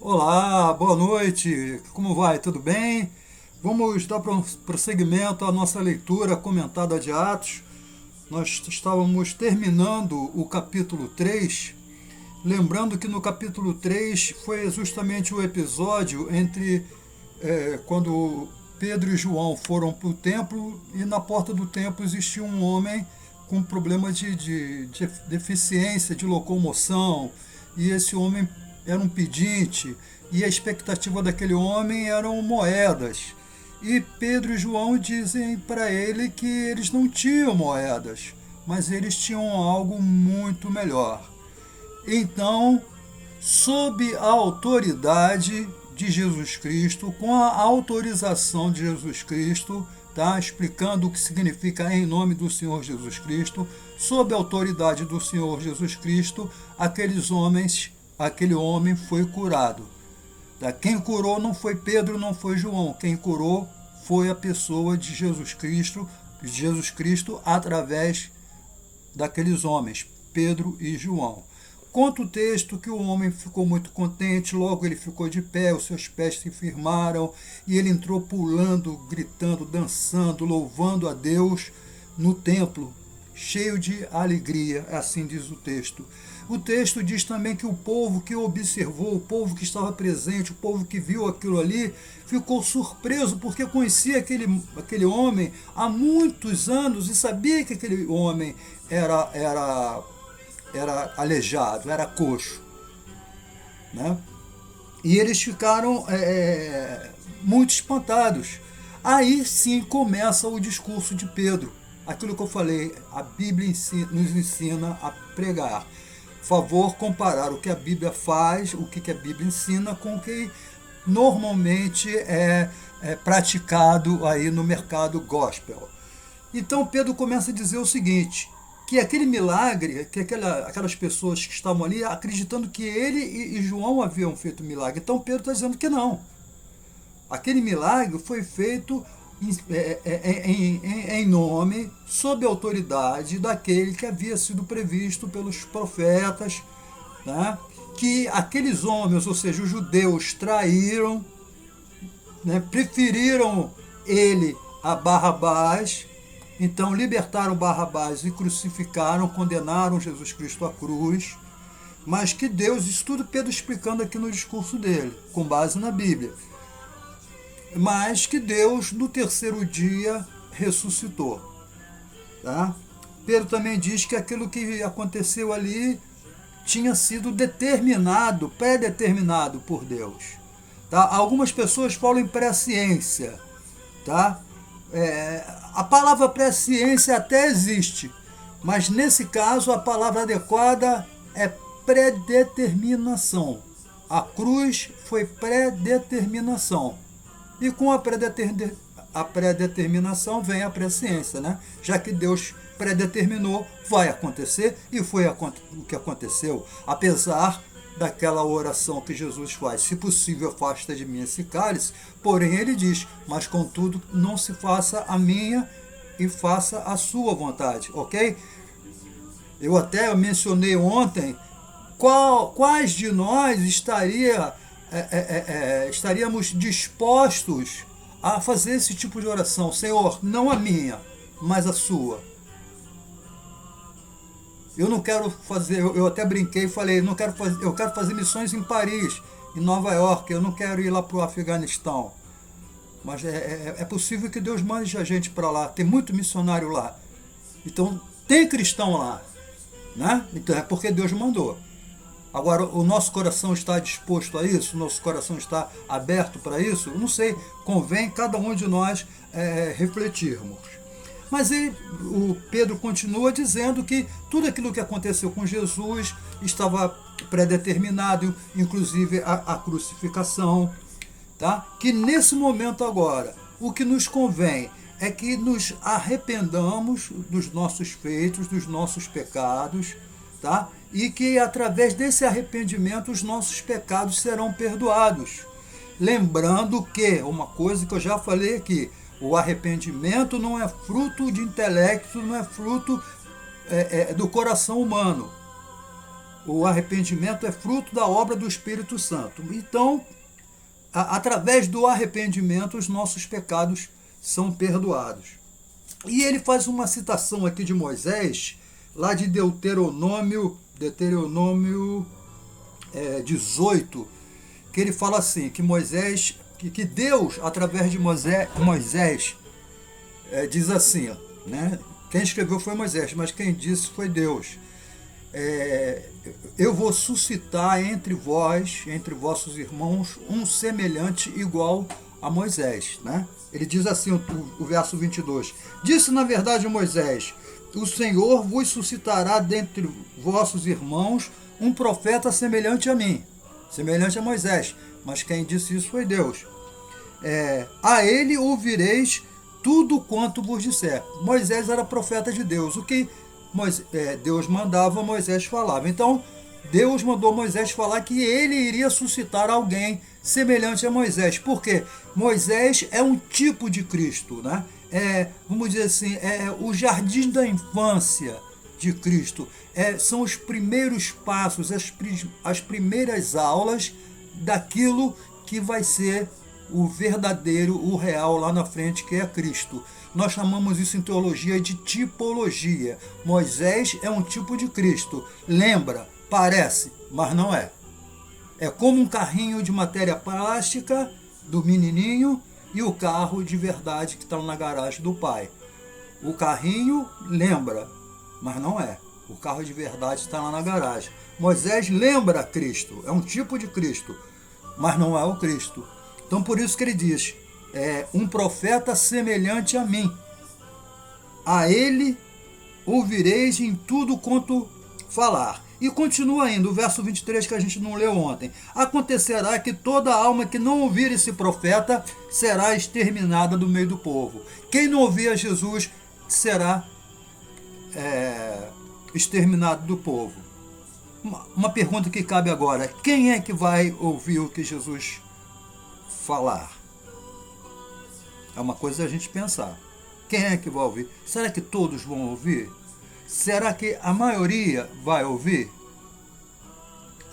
Olá, boa noite, como vai? Tudo bem? Vamos dar prosseguimento à nossa leitura comentada de Atos. Nós estávamos terminando o capítulo 3. Lembrando que no capítulo 3 foi justamente o episódio entre quando Pedro e João foram para o templo e na porta do templo existia um homem com problema de deficiência de locomoção, e esse homem era um pedinte, e a expectativa daquele homem eram moedas. E Pedro e João dizem para ele que eles não tinham moedas, mas eles tinham algo muito melhor. Então, sob a autoridade de Jesus Cristo, com a autorização de Jesus Cristo, tá? Explicando o que significa em nome do Senhor Jesus Cristo, sob a autoridade do Senhor Jesus Cristo, aquele homem foi curado. Tá? Quem curou não foi Pedro, não foi João, quem curou foi a pessoa de Jesus Cristo através daqueles homens, Pedro e João. Conta o texto que o homem ficou muito contente, logo ele ficou de pé, os seus pés se firmaram e ele entrou pulando, gritando, dançando, louvando a Deus no templo, cheio de alegria, assim diz o texto. O texto diz também que o povo que observou, o povo que estava presente, o povo que viu aquilo ali, ficou surpreso porque conhecia aquele homem há muitos anos e sabia que aquele homem era aleijado, era coxo. Né? E eles ficaram muito espantados. Aí sim começa o discurso de Pedro. Aquilo que eu falei, a Bíblia nos ensina a pregar. Favor comparar o que a Bíblia faz, o que a Bíblia ensina, com o que normalmente é praticado aí no mercado gospel. Então Pedro começa a dizer o seguinte, que aquele milagre, que aquelas pessoas que estavam ali acreditando que ele e João haviam feito o milagre. Então Pedro está dizendo que não. Aquele milagre foi feito em nome, sob a autoridade daquele que havia sido previsto pelos profetas, né? Que aqueles homens, ou seja, os judeus, traíram, né? Preferiram ele a Barrabás. Então libertaram Barrabás e crucificaram, condenaram Jesus Cristo à cruz, mas que Deus, isso tudo Pedro explicando aqui no discurso dele, com base na Bíblia, mas que Deus no terceiro dia ressuscitou. Tá? Pedro também diz que aquilo que aconteceu ali tinha sido determinado, pré-determinado por Deus. Tá? Algumas pessoas falam em presciência, tá? A palavra presciência até existe, mas nesse caso a palavra adequada é predeterminação. A cruz foi predeterminação. E com a predeterminação vem a presciência, né? Já que Deus predeterminou, vai acontecer, e foi o que aconteceu, apesar daquela oração que Jesus faz, se possível afasta de mim esse cálice, porém ele diz, mas contudo não se faça a minha e faça a sua vontade, ok? Eu até mencionei ontem quais de nós estaríamos dispostos a fazer esse tipo de oração, Senhor, não a minha, mas a sua. Eu não quero fazer, eu até brinquei e falei, eu quero fazer missões em Paris, em Nova York, eu não quero ir lá para o Afeganistão. Mas é possível que Deus mande a gente para lá, tem muito missionário lá. Então, tem cristão lá, né? Então é porque Deus mandou. Agora, o nosso coração está disposto a isso? O nosso coração está aberto para isso? Eu não sei, convém cada um de nós refletirmos. Mas o Pedro continua dizendo que tudo aquilo que aconteceu com Jesus estava predeterminado, inclusive a crucificação. Tá? Que nesse momento agora, o que nos convém é que nos arrependamos dos nossos feitos, dos nossos pecados, tá? E que através desse arrependimento os nossos pecados serão perdoados. Lembrando que, uma coisa que eu já falei aqui, o arrependimento não é fruto de intelecto, não é fruto do coração humano. O arrependimento é fruto da obra do Espírito Santo. Então, através do arrependimento, os nossos pecados são perdoados. E ele faz uma citação aqui de Moisés, lá de Deuteronômio 18, que ele fala assim, que Moisés, que Deus, através de Moisés, diz assim, né? Quem escreveu foi Moisés, mas quem disse foi Deus. Eu vou suscitar entre vós, entre vossos irmãos, um semelhante igual a Moisés, né? Ele diz assim, o verso 22, disse na verdade Moisés, o Senhor vos suscitará dentre vossos irmãos um profeta semelhante a mim, semelhante a Moisés, mas quem disse isso foi Deus. A ele ouvireis tudo quanto vos disser. Moisés era profeta de Deus, o que Deus mandava, Moisés falava. Então, Deus mandou Moisés falar que ele iria suscitar alguém semelhante a Moisés. Por quê? Moisés é um tipo de Cristo, né? Vamos dizer assim, o jardim da infância de Cristo. São os primeiros passos, as primeiras aulas daquilo que vai ser o verdadeiro, o real lá na frente, que é Cristo. Nós chamamos isso em teologia de tipologia. Moisés é um tipo de Cristo. Lembra, parece, mas não é. É como um carrinho de matéria plástica do menininho e o carro de verdade que está na garagem do pai. O carrinho lembra, mas não é. O carro de verdade está lá na garagem. Moisés lembra Cristo, é um tipo de Cristo, mas não é o Cristo. Então por isso que ele diz, um profeta semelhante a mim. A ele ouvireis em tudo quanto falar. E continua ainda, o verso 23 que a gente não leu ontem. Acontecerá que toda alma que não ouvir esse profeta será exterminada do meio do povo. Quem não ouvir a Jesus será exterminado do povo. Uma pergunta que cabe agora. Quem é que vai ouvir o que Jesus falar? É uma coisa a gente pensar. Quem é que vai ouvir? Será que todos vão ouvir? Será que a maioria vai ouvir?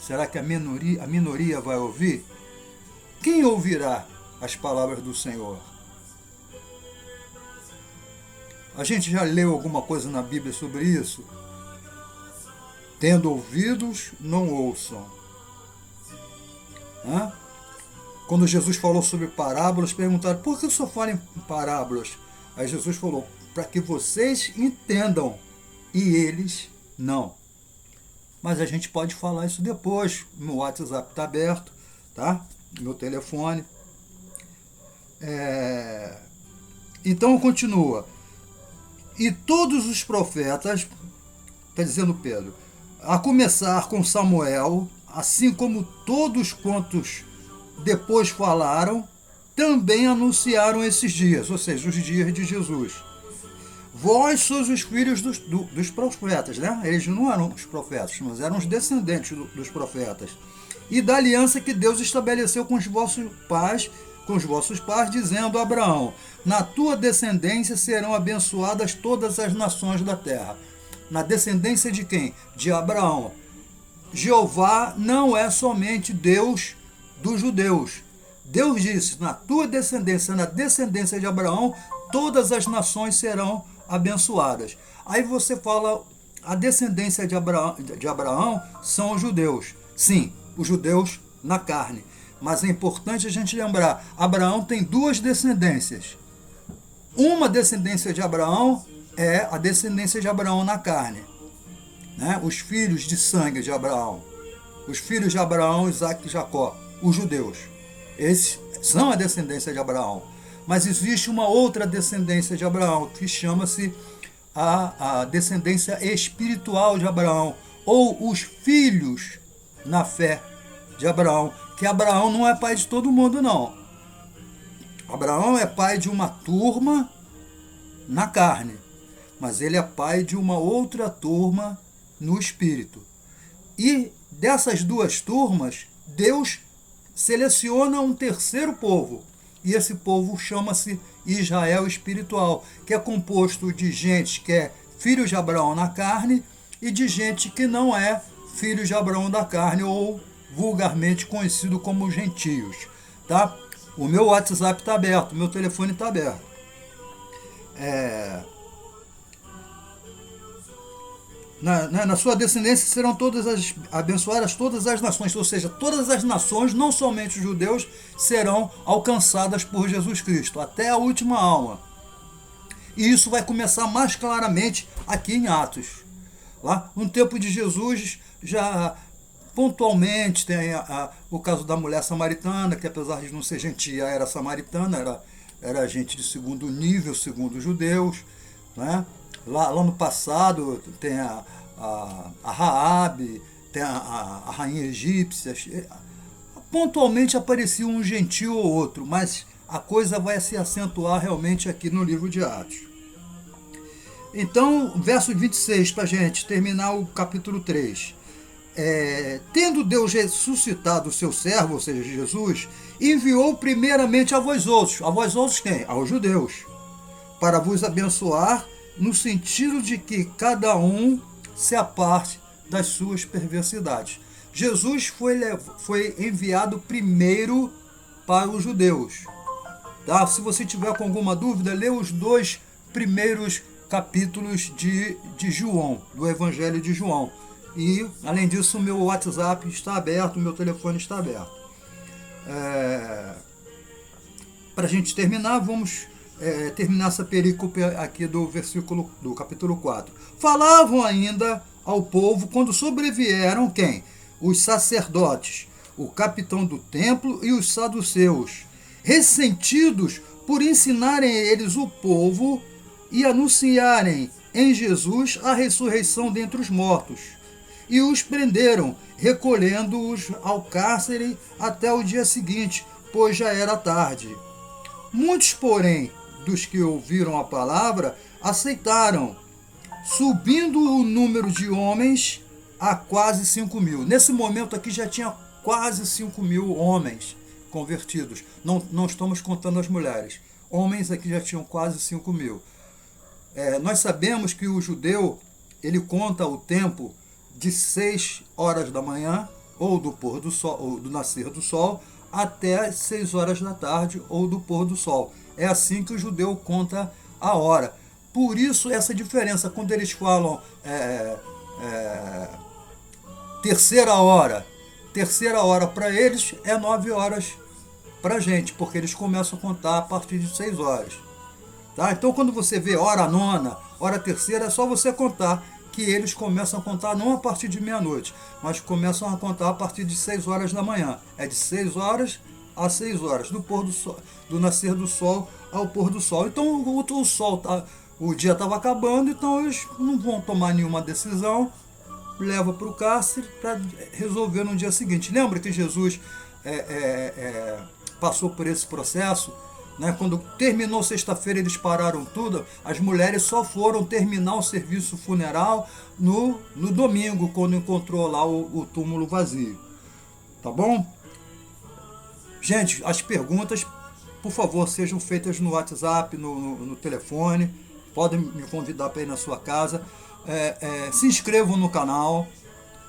Será que a minoria vai ouvir? Quem ouvirá as palavras do Senhor? A gente já leu alguma coisa na Bíblia sobre isso? Tendo ouvidos, não ouçam. Quando Jesus falou sobre parábolas, perguntaram, por que o senhor fala em parábolas? Aí Jesus falou, para que vocês entendam, e eles não. Mas a gente pode falar isso depois, meu WhatsApp está aberto, tá? Meu telefone. Então continua. E todos os profetas, está dizendo Pedro, a começar com Samuel, assim como todos quantos depois falaram, também anunciaram esses dias, ou seja, os dias de Jesus. Vós sois os filhos dos profetas, né? Eles não eram os profetas, mas eram os descendentes dos profetas. E da aliança que Deus estabeleceu com os vossos pais, dizendo a Abraão, na tua descendência serão abençoadas todas as nações da terra. Na descendência de quem? De Abraão. Jeová não é somente Deus dos judeus. Deus disse, na tua descendência, na descendência de Abraão, todas as nações serão abençoadas. Aí você fala, a descendência de Abraão são os judeus. Sim, os judeus na carne. Mas é importante a gente lembrar, Abraão tem duas descendências. Uma descendência de Abraão é a descendência de Abraão na carne, né? Os filhos de sangue de Abraão. Os filhos de Abraão, Isaac e Jacó, os judeus. Esses são a descendência de Abraão. Mas existe uma outra descendência de Abraão, que chama-se a descendência espiritual de Abraão, ou os filhos na fé de Abraão, que Abraão não é pai de todo mundo, não. Abraão é pai de uma turma na carne, mas ele é pai de uma outra turma no espírito. E dessas duas turmas, Deus seleciona um terceiro povo, e esse povo chama-se Israel espiritual, que é composto de gente que é filho de Abraão na carne e de gente que não é filhos de Abraão da carne, ou vulgarmente conhecido como gentios, tá? O meu WhatsApp está aberto, o meu telefone está aberto. Na sua descendência serão todas as abençoadas todas as nações, ou seja, todas as nações, não somente os judeus, serão alcançadas por Jesus Cristo, até a última alma. E isso vai começar mais claramente aqui em Atos. Lá, no tempo de Jesus, já pontualmente tem o caso da mulher samaritana, que apesar de não ser gentia, era samaritana, era gente de segundo nível, segundo os judeus, né? Lá no passado tem a Raabe, tem a rainha egípcia. Pontualmente aparecia um gentio ou outro, mas a coisa vai se acentuar realmente aqui no livro de Atos. Então, verso 26, para a gente terminar o capítulo 3. Tendo Deus ressuscitado o seu servo, ou seja, Jesus, enviou primeiramente a vós outros quem? Aos judeus, para vos abençoar, no sentido de que cada um se aparte das suas perversidades. Jesus foi enviado primeiro para os judeus. Tá? Se você tiver com alguma dúvida, lê os 2 primeiros capítulos de João, do Evangelho de João. E, além disso, o meu WhatsApp está aberto, o meu telefone está aberto. Para a gente terminar, vamos terminar essa perícope aqui do capítulo 4. Falavam ainda ao povo quando sobrevieram quem? Os sacerdotes, o capitão do templo e os saduceus, ressentidos por ensinarem eles o povo e anunciarem em Jesus a ressurreição dentre os mortos. E os prenderam, recolhendo-os ao cárcere até o dia seguinte, pois já era tarde. Muitos, porém, dos que ouviram a palavra, aceitaram, subindo o número de homens a quase 5.000. Nesse momento aqui já tinha quase 5.000 homens convertidos. Não estamos contando as mulheres. Homens aqui já tinham quase 5.000. Nós sabemos que o judeu, ele conta o tempo de 6 horas da manhã, ou do pôr do sol, ou do nascer do sol, até 6 horas da tarde, ou do pôr do sol. É assim que o judeu conta a hora. Por isso, essa diferença, quando eles falam terceira hora para eles é 9 horas para a gente, porque eles começam a contar a partir de 6 horas. Tá? Então, quando você vê hora nona, hora terceira, é só você contar que eles começam a contar não a partir de meia-noite, mas começam a contar a partir de 6 horas da manhã. É de 6 horas a 6 horas, do pôr do sol, do nascer do sol ao pôr do sol. Então, o sol o dia estava acabando, então eles não vão tomar nenhuma decisão, leva para o cárcere para resolver no dia seguinte. Lembra que Jesus passou por esse processo? Né? Quando terminou sexta-feira, eles pararam tudo. As mulheres só foram terminar o serviço funeral no domingo, quando encontrou lá o túmulo vazio. Tá bom? Gente, as perguntas, por favor, sejam feitas no WhatsApp, no telefone. Podem me convidar para ir na sua casa. Se inscrevam no canal,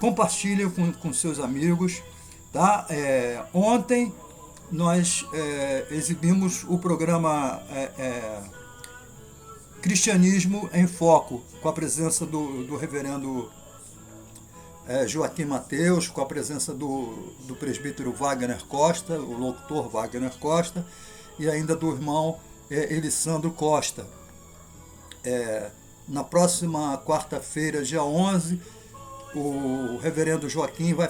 compartilhem com seus amigos. Tá? Ontem nós exibimos o programa Cristianismo em Foco, com a presença do reverendo Joaquim Mateus, com a presença do presbítero Wagner Costa, o locutor Wagner Costa, e ainda do irmão Elisandro Costa. Na próxima quarta-feira, dia 11, o reverendo Joaquim vai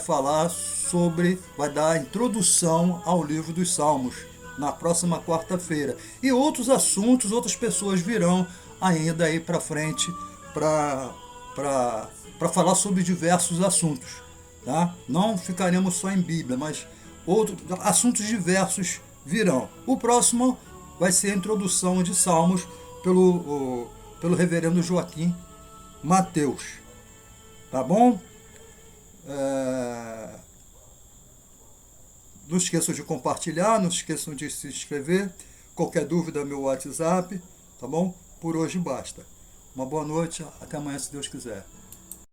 dar a introdução ao livro dos Salmos, na próxima quarta-feira. E outros assuntos, outras pessoas virão ainda aí para frente para falar sobre diversos assuntos. Tá? Não ficaremos só em Bíblia, mas outros assuntos diversos virão. O próximo vai ser a introdução de Salmos pelo reverendo Joaquim Mateus. Tá bom? Não esqueçam de compartilhar, não esqueçam de se inscrever. Qualquer dúvida, meu WhatsApp. Tá bom? Por hoje basta. Uma boa noite, até amanhã, se Deus quiser.